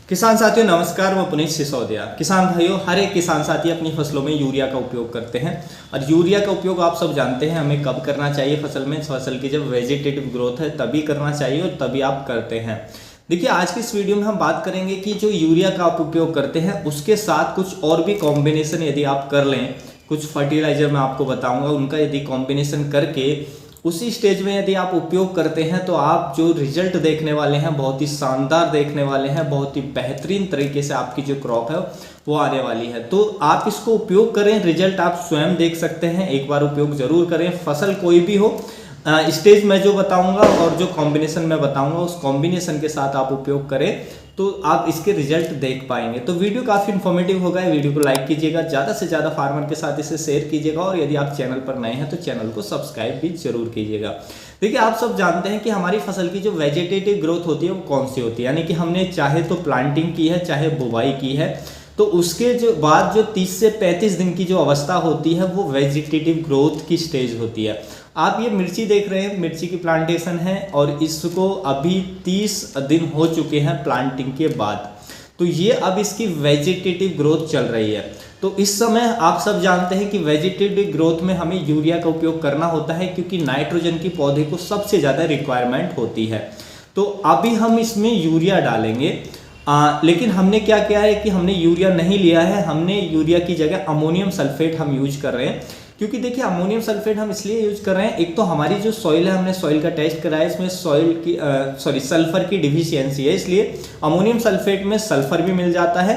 किसान साथियों नमस्कार, मैं पुनीत सिसोदिया। किसान भाइयों, हर एक किसान साथी अपनी फसलों में यूरिया का उपयोग करते हैं और यूरिया का उपयोग आप सब जानते हैं हमें कब करना चाहिए फसल में। फसल की जब वेजिटेटिव ग्रोथ है तभी करना चाहिए और तभी आप करते हैं। देखिए, आज की इस वीडियो में हम बात करेंगे कि जो यूरिया का आप उपयोग करते हैं उसके साथ कुछ और भी कॉम्बिनेशन यदि आप कर लें, कुछ फर्टिलाइजर मैं आपको बताऊंगा, उनका यदि कॉम्बिनेशन करके उसी स्टेज में यदि आप उपयोग करते हैं तो आप जो रिजल्ट देखने वाले हैं बहुत ही शानदार देखने वाले हैं। बहुत ही बेहतरीन तरीके से आपकी जो क्रॉप है वो आने वाली है। तो आप इसको उपयोग करें, रिजल्ट आप स्वयं देख सकते हैं। एक बार उपयोग जरूर करें, फसल कोई भी हो। स्टेज मैं जो बताऊंगा और जो कॉम्बिनेशन मैं बताऊंगा उस कॉम्बिनेशन के साथ आप उपयोग करें तो आप इसके रिजल्ट देख पाएंगे। तो वीडियो काफ़ी इन्फॉर्मेटिव होगा। वीडियो को लाइक कीजिएगा, ज़्यादा से ज़्यादा फार्मर के साथ इसे शेयर कीजिएगा और यदि आप चैनल पर नए हैं तो चैनल को सब्सक्राइब भी जरूर कीजिएगा। देखिए, आप सब जानते हैं कि हमारी फसल की जो वेजिटेटिव ग्रोथ होती है वो कौन सी होती है, यानी कि हमने चाहे तो प्लांटिंग की है चाहे बुवाई की है तो उसके जो बाद जो 30 से 35 दिन की जो अवस्था होती है वो वेजिटेटिव ग्रोथ की स्टेज होती है। आप ये मिर्ची देख रहे हैं, मिर्ची की प्लांटेशन है और इसको अभी 30 दिन हो चुके हैं प्लांटिंग के बाद। तो ये अब इसकी वेजिटेटिव ग्रोथ चल रही है। तो इस समय आप सब जानते हैं कि वेजिटेटिव ग्रोथ में हमें यूरिया का उपयोग करना होता है क्योंकि नाइट्रोजन की पौधे को सबसे ज़्यादा रिक्वायरमेंट होती है। तो अभी हम इसमें यूरिया डालेंगे। लेकिन हमने क्या किया है कि हमने यूरिया नहीं लिया है, हमने यूरिया की जगह अमोनियम सल्फेट हम यूज कर रहे हैं। क्योंकि देखिए, अमोनियम सल्फेट हम इसलिए यूज कर रहे हैं, एक तो हमारी जो सॉइल है, हमने सॉइल का टेस्ट कराया, इसमें सॉइल की सल्फर की डिफिशियंसी है, इसलिए अमोनियम सल्फेट में सल्फर भी मिल जाता है।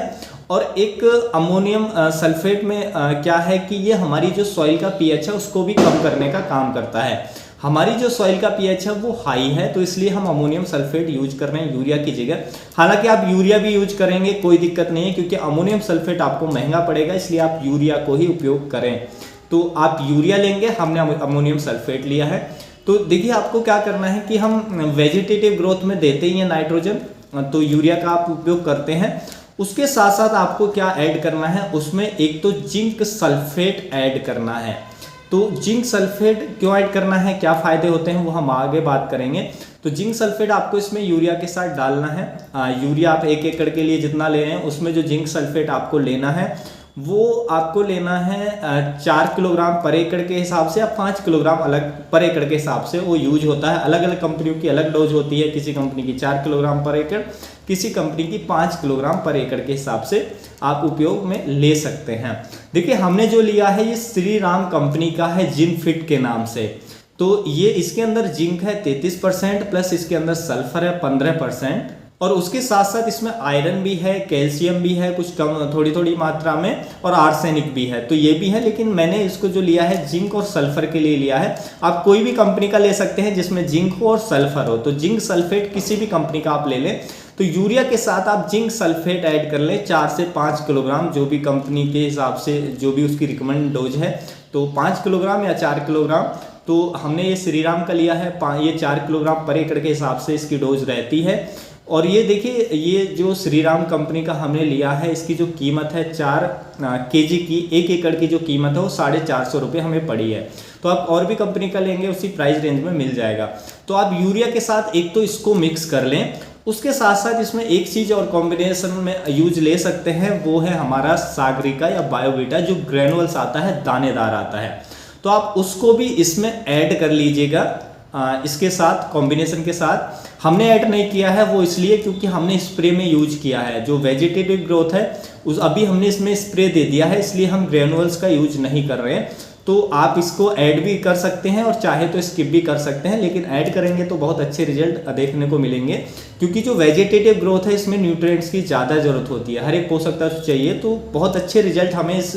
और एक अमोनियम सल्फेट में क्या है कि ये हमारी जो सॉइल का पीएच है उसको भी कम करने का काम करता है। हमारी जो सॉइल का पीएच है वो हाई है तो इसलिए हम अमोनियम सल्फेट यूज कर रहे हैं यूरिया की जगह। हालांकि आप यूरिया भी यूज करेंगे कोई दिक्कत नहीं है क्योंकि अमोनियम सल्फेट आपको महंगा पड़ेगा, इसलिए आप यूरिया को ही उपयोग करें। तो आप यूरिया लेंगे, हमने अमोनियम सल्फेट लिया है। तो देखिए, आपको क्या करना है कि हम वेजिटेटिव ग्रोथ में देते ही हैं नाइट्रोजन, तो यूरिया का आप उपयोग करते हैं। उसके साथ साथ आपको क्या ऐड करना है, उसमें एक तो जिंक सल्फेट ऐड करना है। तो जिंक सल्फेट क्यों ऐड करना है, क्या फायदे होते हैं वो हम आगे बात करेंगे। तो जिंक सल्फेट आपको इसमें यूरिया के साथ डालना है। यूरिया आप 1 एकड़ के लिए जितना ले रहे हैं उसमें जो जिंक सल्फेट आपको लेना है वो आपको लेना है 4 किलोग्राम पर एकड़ के हिसाब से या 5 किलोग्राम अलग पर एकड़ के हिसाब से वो यूज होता है। अलग अलग कंपनियों की अलग डोज होती है, किसी कंपनी की 4 किलोग्राम पर एकड़, किसी कंपनी की 5 किलोग्राम पर एकड़ के हिसाब से आप उपयोग में ले सकते हैं। देखिए, हमने जो लिया है ये श्री राम कंपनी का है, जिनफिट के नाम से। तो ये इसके अंदर जिंक है 33% प्लस इसके अंदर सल्फर है 15% और उसके साथ साथ इसमें आयरन भी है, कैल्शियम भी है कुछ कम थोड़ी थोड़ी मात्रा में और आर्सेनिक भी है, तो ये भी है। लेकिन मैंने इसको जो लिया है जिंक और सल्फर के लिए लिया है। आप कोई भी कंपनी का ले सकते हैं जिसमें जिंक हो और सल्फर हो, तो जिंक सल्फेट किसी भी कंपनी का आप ले लें। तो यूरिया के साथ आप जिंक सल्फेट ऐड कर लें 4 से 5 किलोग्राम, जो भी कंपनी के हिसाब से जो भी उसकी रिकमेंड डोज है, तो 5 किलोग्राम या 4 किलोग्राम। तो हमने ये श्रीराम का लिया है, ये 4 किलोग्राम पर एकड़ के हिसाब से इसकी डोज रहती है। और ये देखिए, ये जो श्रीराम कंपनी का हमने लिया है इसकी जो कीमत है 4 केजी की, 1 एकड़ की जो कीमत है वो 450 रुपये हमें पड़ी है। तो आप और भी कंपनी का लेंगे उसी प्राइस रेंज में मिल जाएगा। तो आप यूरिया के साथ एक तो इसको मिक्स कर लें, उसके साथ साथ इसमें एक चीज़ और कॉम्बिनेशन में यूज ले सकते हैं, वो है हमारा सागरिका या बायोवीटा, जो ग्रेनुअल्स आता है, दानेदार आता है। तो आप उसको भी इसमें ऐड कर लीजिएगा इसके साथ, कॉम्बिनेशन के साथ। हमने ऐड नहीं किया है वो इसलिए क्योंकि हमने स्प्रे में यूज किया है। जो वेजिटेटिव ग्रोथ है उस अभी हमने इसमें स्प्रे दे दिया है, इसलिए हम ग्रेनुअल्स का यूज नहीं कर रहे हैं। तो आप इसको ऐड भी कर सकते हैं और चाहे तो स्किप भी कर सकते हैं, लेकिन ऐड करेंगे तो बहुत अच्छे रिजल्ट देखने को मिलेंगे क्योंकि जो वेजिटेटिव ग्रोथ है इसमें न्यूट्रिएंट्स की ज़्यादा जरूरत होती है, हर एक पोषक तत्व चाहिए। तो बहुत अच्छे रिजल्ट हमें इस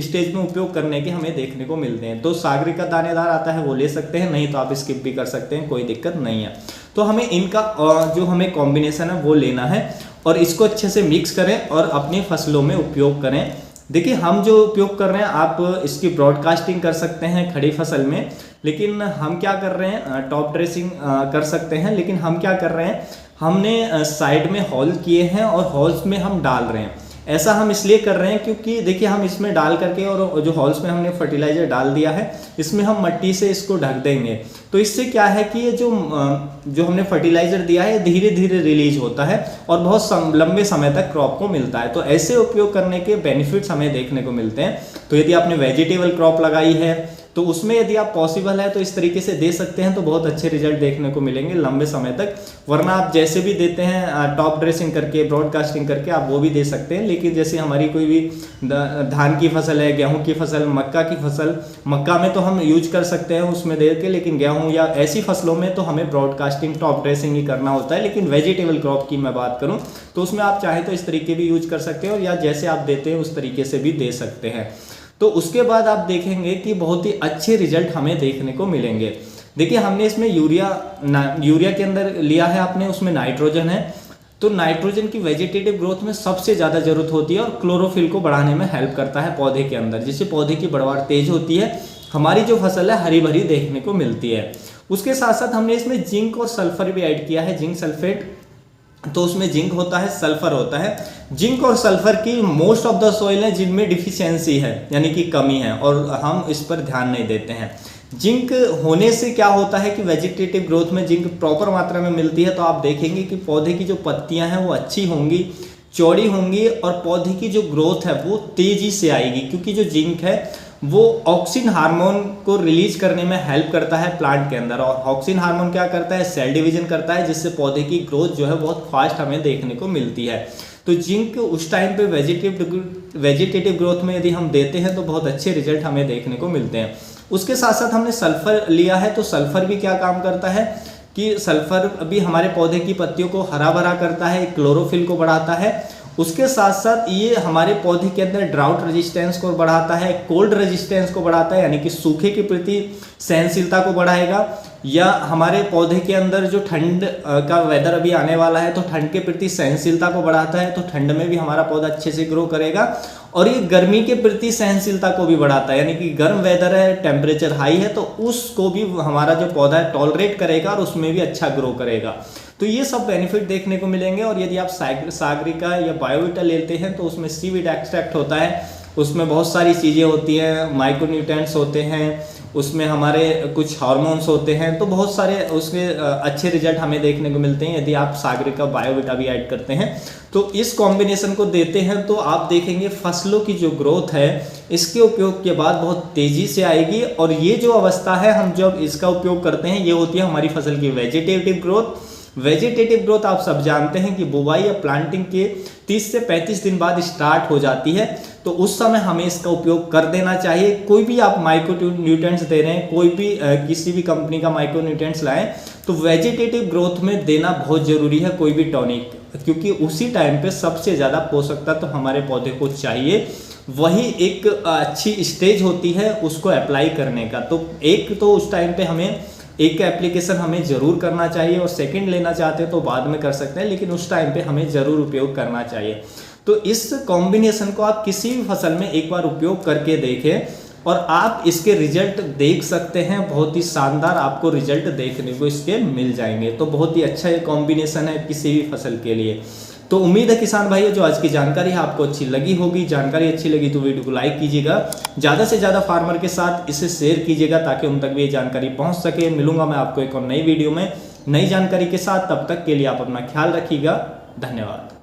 स्टेज में उपयोग करने के हमें देखने को मिलते हैं। तो सागरिका दानेदार आता है वो ले सकते हैं, नहीं तो आप स्किप भी कर सकते हैं, कोई दिक्कत नहीं है। तो हमें इनका जो हमें कॉम्बिनेशन है वो लेना है और इसको अच्छे से मिक्स करें और अपनी फसलों में उपयोग करें। देखिए, हम जो उपयोग कर रहे हैं आप इसकी ब्रॉडकास्टिंग कर सकते हैं खड़ी फसल में, लेकिन हम क्या कर रहे हैं, टॉप ड्रेसिंग कर सकते हैं, लेकिन हम क्या कर रहे हैं, हमने साइड में हॉल किए हैं और हॉल्स में हम डाल रहे हैं। ऐसा हम इसलिए कर रहे हैं क्योंकि देखिए हम इसमें डाल करके और जो हॉल्स में हमने फर्टिलाइजर डाल दिया है इसमें हम मिट्टी से इसको ढक देंगे, तो इससे क्या है कि ये जो हमने फर्टिलाइजर दिया है धीरे धीरे रिलीज होता है और बहुत लंबे समय तक क्रॉप को मिलता है। तो ऐसे उपयोग करने के बेनिफिट्स हमें देखने को मिलते हैं। तो यदि आपने वेजिटेबल क्रॉप लगाई है तो उसमें यदि आप पॉसिबल है तो इस तरीके से दे सकते हैं, तो बहुत अच्छे रिजल्ट देखने को मिलेंगे लंबे समय तक। वरना आप जैसे भी देते हैं टॉप ड्रेसिंग करके, ब्रॉडकास्टिंग करके, आप वो भी दे सकते हैं। लेकिन जैसे हमारी कोई भी धान की फसल है, गेहूं की फसल, मक्का की फसल, मक्का में तो हम यूज कर सकते हैं उसमें दे के, लेकिन गेहूं या ऐसी फसलों में तो हमें ब्रॉडकास्टिंग, टॉप ड्रेसिंग ही करना होता है। लेकिन वेजिटेबल क्रॉप की मैं बात करूँ तो उसमें आप चाहें तो इस तरीके भी यूज कर सकते हो, या जैसे आप देते हैं उस तरीके से भी दे सकते हैं। तो उसके बाद आप देखेंगे कि बहुत ही अच्छे रिजल्ट हमें देखने को मिलेंगे। देखिए हमने इसमें यूरिया के अंदर लिया है आपने, उसमें नाइट्रोजन है, तो नाइट्रोजन की वेजिटेटिव ग्रोथ में सबसे ज़्यादा जरूरत होती है और क्लोरोफिल को बढ़ाने में हेल्प करता है पौधे के अंदर, जिससे पौधे की बढ़वार तेज होती है, हमारी जो फसल है हरी भरी देखने को मिलती है। उसके साथ साथ हमने इसमें जिंक और सल्फर भी ऐड किया है, जिंक सल्फेट। तो उसमें जिंक होता है, सल्फर होता है। जिंक और सल्फर की मोस्ट ऑफ द सॉइल है जिनमें डिफिशियंसी है, यानी कि कमी है, और हम इस पर ध्यान नहीं देते हैं। जिंक होने से क्या होता है कि वेजिटेटिव ग्रोथ में जिंक प्रॉपर मात्रा में मिलती है, तो आप देखेंगे कि पौधे की जो पत्तियां हैं वो अच्छी होंगी, चौड़ी होंगी, और पौधे की जो ग्रोथ है वो तेजी से आएगी, क्योंकि जो जिंक है वो ऑक्सिन हार्मोन को रिलीज करने में हेल्प करता है प्लांट के अंदर। और ऑक्सिन हार्मोन क्या करता है, सेल डिवीजन करता है, जिससे पौधे की ग्रोथ जो है बहुत फास्ट हमें देखने को मिलती है। तो जिंक उस टाइम पे वेजिटेटिव ग्रोथ में यदि हम देते हैं तो बहुत अच्छे रिजल्ट हमें देखने को मिलते हैं। उसके साथ साथ हमने सल्फर लिया है, तो सल्फर भी क्या काम करता है कि सल्फर भी हमारे पौधे की पत्तियों को हरा भरा करता है, क्लोरोफिल को बढ़ाता है। उसके साथ साथ ये हमारे पौधे के अंदर ड्राउट रेजिस्टेंस को बढ़ाता है, कोल्ड रेजिस्टेंस को बढ़ाता है, यानी कि सूखे के प्रति सहनशीलता को बढ़ाएगा, या हमारे पौधे के अंदर जो ठंड का वेदर अभी आने वाला है तो ठंड के प्रति सहनशीलता को बढ़ाता है, तो ठंड में भी हमारा पौधा अच्छे से ग्रो करेगा। और ये गर्मी के प्रति सहनशीलता को भी बढ़ाता है, यानी कि गर्म वेदर है, टेम्परेचर हाई है, तो उसको भी हमारा जो पौधा है टॉलरेट करेगा और उसमें भी अच्छा ग्रो करेगा। तो ये सब बेनिफिट देखने को मिलेंगे। और यदि आप सागरिका या बायोविटा लेते हैं तो उसमें सीवीड एक्सट्रैक्ट होता है, उसमें बहुत सारी चीज़ें होती हैं, माइक्रोन्यूट्रिएंट्स होते हैं, उसमें हमारे कुछ हार्मोन्स होते हैं, तो बहुत सारे उसके अच्छे रिजल्ट हमें देखने को मिलते हैं यदि आप सागरिका बायोविटा भी ऐड करते हैं। तो इस कॉम्बिनेशन को देते हैं तो आप देखेंगे फसलों की जो ग्रोथ है इसके उपयोग के बाद बहुत तेज़ी से आएगी। और ये जो अवस्था है हम जब इसका उपयोग करते हैं ये होती है हमारी फसल की वेजिटेटिव ग्रोथ। वेजिटेटिव ग्रोथ आप सब जानते हैं कि बुवाई या प्लांटिंग के 30 से 35 दिन बाद स्टार्ट हो जाती है, तो उस समय हमें इसका उपयोग कर देना चाहिए। कोई भी आप माइक्रो न्यूट्रिएंट्स दे रहे हैं, कोई भी किसी भी कंपनी का माइक्रो न्यूट्रिएंट्स लाएं तो वेजिटेटिव ग्रोथ में देना बहुत जरूरी है कोई भी टॉनिक, क्योंकि उसी टाइम पे सबसे ज़्यादा पोषक तत्व हमारे पौधे को चाहिए। वही एक अच्छी स्टेज होती है उसको अप्लाई करने का। तो एक तो उस टाइम पे हमें एक एप्लीकेशन हमें जरूर करना चाहिए, और सेकंड लेना चाहते हैं तो बाद में कर सकते हैं, लेकिन उस टाइम पे हमें जरूर उपयोग करना चाहिए। तो इस कॉम्बिनेशन को आप किसी भी फसल में एक बार उपयोग करके देखें और आप इसके रिजल्ट देख सकते हैं, बहुत ही शानदार आपको रिजल्ट देखने को इसके मिल जाएंगे। तो बहुत ही अच्छा ये कॉम्बिनेशन है किसी भी फसल के लिए। तो उम्मीद है किसान भाइयों जो आज की जानकारी है आपको अच्छी लगी होगी। जानकारी अच्छी लगी तो वीडियो को लाइक कीजिएगा, ज़्यादा से ज़्यादा फार्मर के साथ इसे शेयर कीजिएगा ताकि उन तक भी ये जानकारी पहुंच सके। मिलूंगा मैं आपको एक और नई वीडियो में नई जानकारी के साथ, तब तक के लिए आप अपना ख्याल रखिएगा। धन्यवाद।